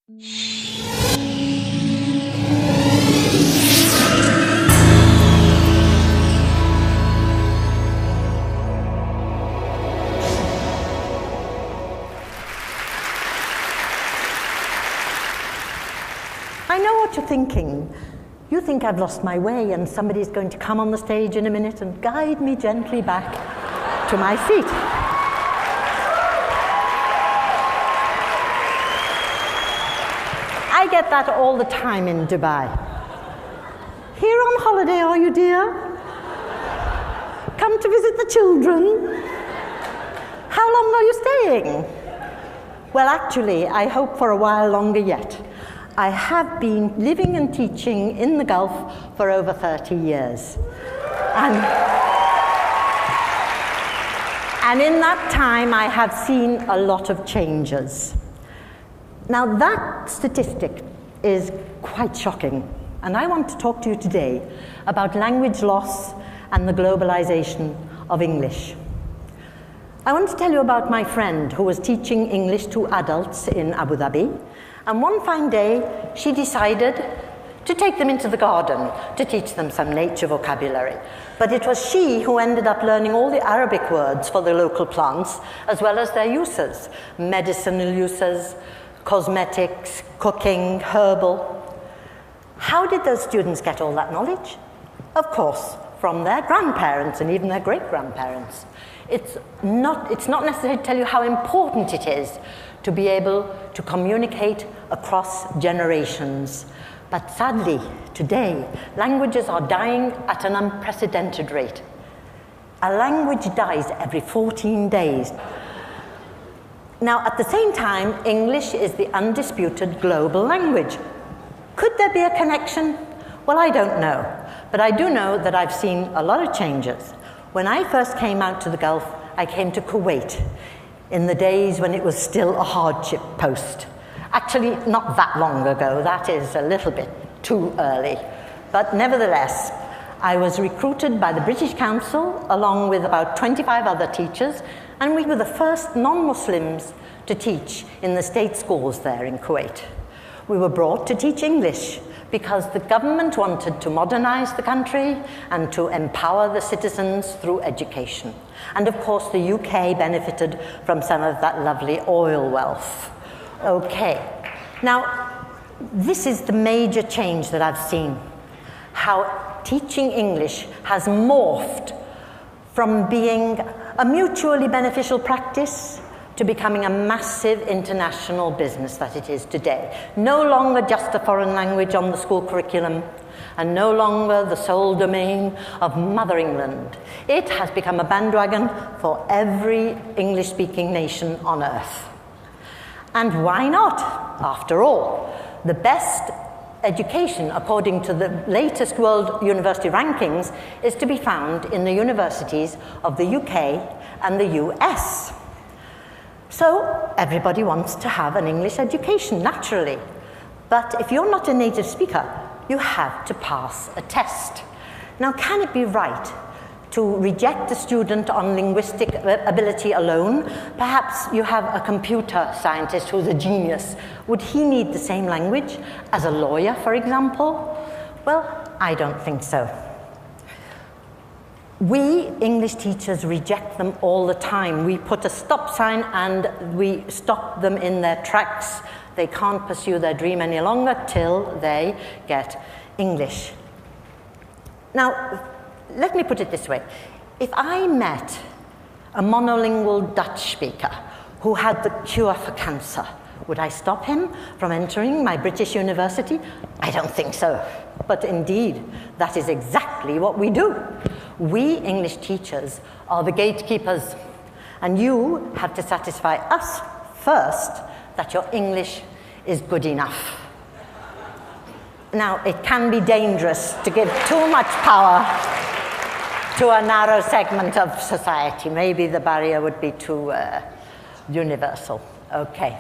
I know what you're thinking. You think I've lost my way and somebody's going to come on the stage in a minute and guide me gently back to my seat. I get that all the time in Dubai. Here on holiday, are you, dear? Come to visit the children? How long are you staying? Well, actually, I hope for a while longer yet. I have been living and teaching in the Gulf for over 30 years. And in that time, I have seen a lot of changes. Now, that statistic is quite shocking, and I want to talk to you today about language loss and the globalization of English. I want to tell you about my friend who was teaching English to adults in Abu Dhabi. And one fine day, she decided to take them into the garden to teach them some nature vocabulary. But it was she who ended up learning all the Arabic words for the local plants, as well as their uses, medicinal uses, cosmetics, cooking, herbal. How did those students get all that knowledge? Of course, from their grandparents and even their great-grandparents. It's not necessary to tell you how important it is to be able to communicate across generations. But sadly, today, languages are dying at an unprecedented rate. A language dies every 14 days. Now, at the same time, English is the undisputed global language. Could there be a connection? Well, I don't know. But I do know that I've seen a lot of changes. When I first came out to the Gulf, I came to Kuwait in the days when it was still a hardship post. Actually, not that long ago. That is a little bit too early. But nevertheless, I was recruited by the British Council along with about 25 other teachers, and we were the first non-Muslims to teach in the state schools there in Kuwait. We were brought to teach English because the government wanted to modernize the country and to empower the citizens through education. And of course, the UK benefited from some of that lovely oil wealth. Okay, now, this is the major change that I've seen. How teaching English has morphed from being a mutually beneficial practice to becoming a massive international business that it is today. No longer just a foreign language on the school curriculum, and no longer the sole domain of Mother England. It has become a bandwagon for every English-speaking nation on earth. And why not? After all, the best education, according to the latest World University rankings, is to be found in the universities of the UK and the US. So everybody wants to have an English education, naturally. But if you're not a native speaker, you have to pass a test. Now, can it be right to reject the student on linguistic ability alone? Perhaps you have a computer scientist who's a genius. Would he need the same language as a lawyer, for example? Well, I don't think so. We English teachers reject them all the time. We put a stop sign and we stop them in their tracks. They can't pursue their dream any longer till they get English. Now, let me put it this way. If I met a monolingual Dutch speaker who had the cure for cancer, would I stop him from entering my British university? I don't think so. But indeed, that is exactly what we do. We English teachers are the gatekeepers, and you have to satisfy us first that your English is good enough. Now, it can be dangerous to give too much power to a narrow segment of society. Maybe the barrier would be too universal. Okay.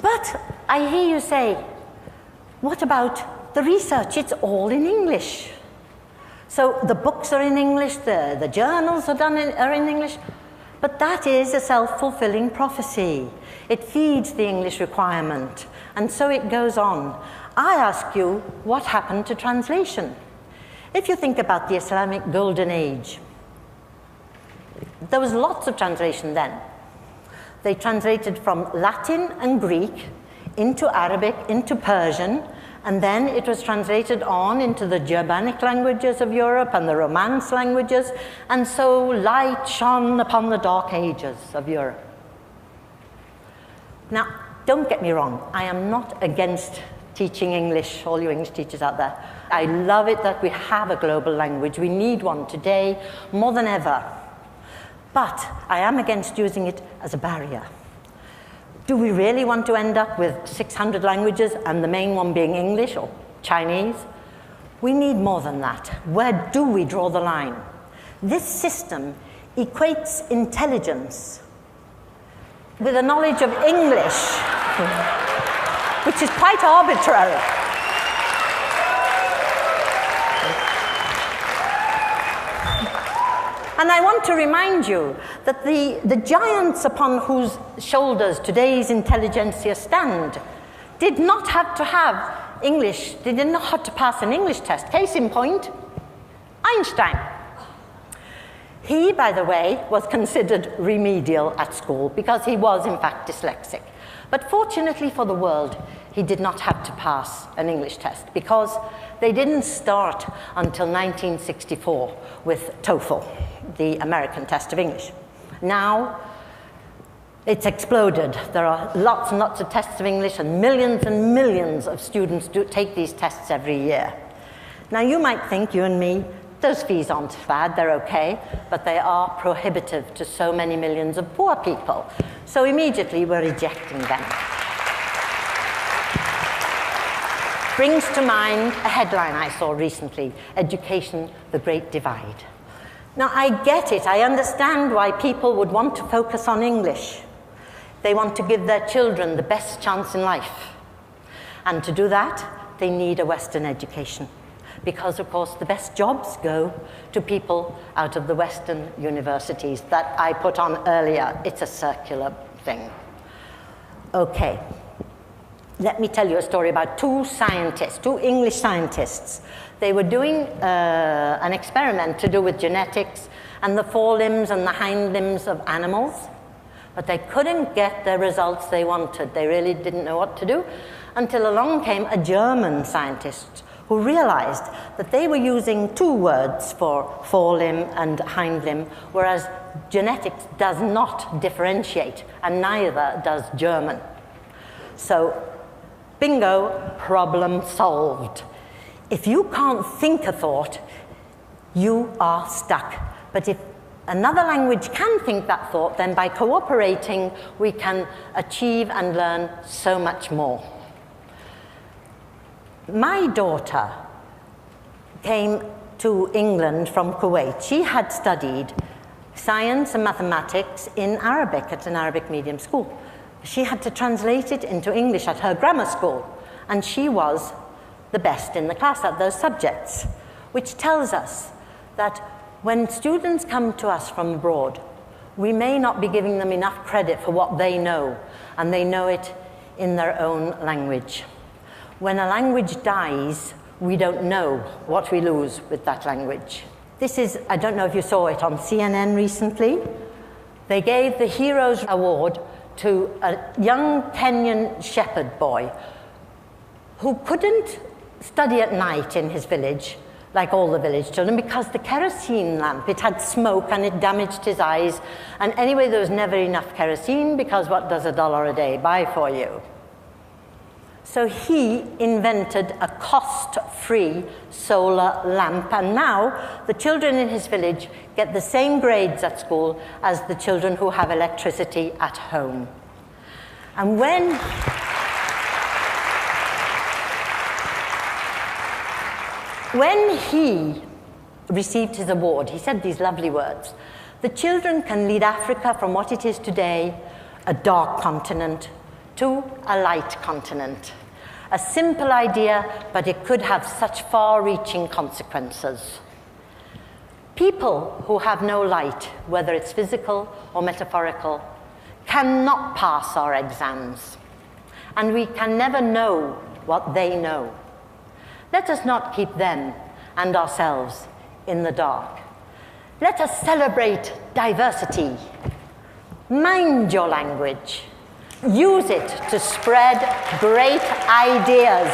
But I hear you say, what about the research? It's all in English. So the books are in English, the journals are in English, but that is a self-fulfilling prophecy. It feeds the English requirement, And so it goes on. I ask you, what happened to translation? If you think about the Islamic Golden Age, there was lots of translation then. They translated from Latin and Greek into Arabic, into Persian, and then it was translated on into the Germanic languages of Europe and the Romance languages, and so light shone upon the dark ages of Europe. Now, don't get me wrong, I am not against teaching English, all you English teachers out there. I love it that we have a global language. We need one today more than ever. But I am against using it as a barrier. Do we really want to end up with 600 languages and the main one being English or Chinese? We need more than that. Where do we draw the line? This system equates intelligence with a knowledge of English, which is quite arbitrary. And I want to remind you that the giants upon whose shoulders today's intelligentsia stand did not have to have English, they did not have to pass an English test. Case in point, Einstein. He, by the way, was considered remedial at school because he was, in fact, dyslexic. But fortunately for the world, he did not have to pass an English test because they didn't start until 1964 with TOEFL, the American test of English. Now, it's exploded. There are lots and lots of tests of English, and millions of students take these tests every year. Now, you might think, you and me, those fees aren't bad, they're okay, but they are prohibitive to so many millions of poor people. So immediately we're rejecting them. Brings to mind a headline I saw recently, Education, the Great Divide. Now, I get it. I understand why people would want to focus on English. They want to give their children the best chance in life. And to do that, they need a Western education. Because, of course, the best jobs go to people out of the Western universities that I put on earlier. It's a circular thing. Okay. Let me tell you a story about two English scientists. They were doing an experiment to do with genetics and the forelimbs and the hind limbs of animals, but they couldn't get the results they wanted. They really didn't know what to do until along came a German scientist who realized that they were using two words for forelimb and hind limb, whereas genetics does not differentiate, and neither does German. So, bingo, problem solved. If you can't think a thought, you are stuck. But if another language can think that thought, then by cooperating, we can achieve and learn so much more. My daughter came to England from Kuwait. She had studied science and mathematics in Arabic at an Arabic medium school. She had to translate it into English at her grammar school, and she was the best in the class at those subjects, which tells us that when students come to us from abroad, we may not be giving them enough credit for what they know, and they know it in their own language. When a language dies, we don't know what we lose with that language. This is, I don't know if you saw it on CNN recently. They gave the Heroes Award to a young Kenyan shepherd boy who couldn't study at night in his village, like all the village children, because the kerosene lamp, it had smoke and it damaged his eyes. And anyway, there was never enough kerosene, because what does $1 a day buy for you? So he invented a cost-free solar lamp, and now the children in his village get the same grades at school as the children who have electricity at home. And when he received his award, he said these lovely words: "The children can lead Africa from what it is today, a dark continent, to a light continent." A simple idea, but it could have such far-reaching consequences. People who have no light, whether it's physical or metaphorical, cannot pass our exams. and we can never know what they know. Let us not keep them and ourselves in the dark. Let us celebrate diversity. Mind your language. Use it to spread great ideas.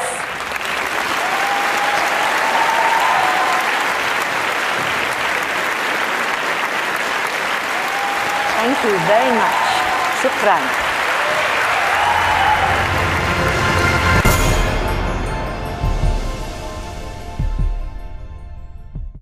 Thank you very much. Shukran.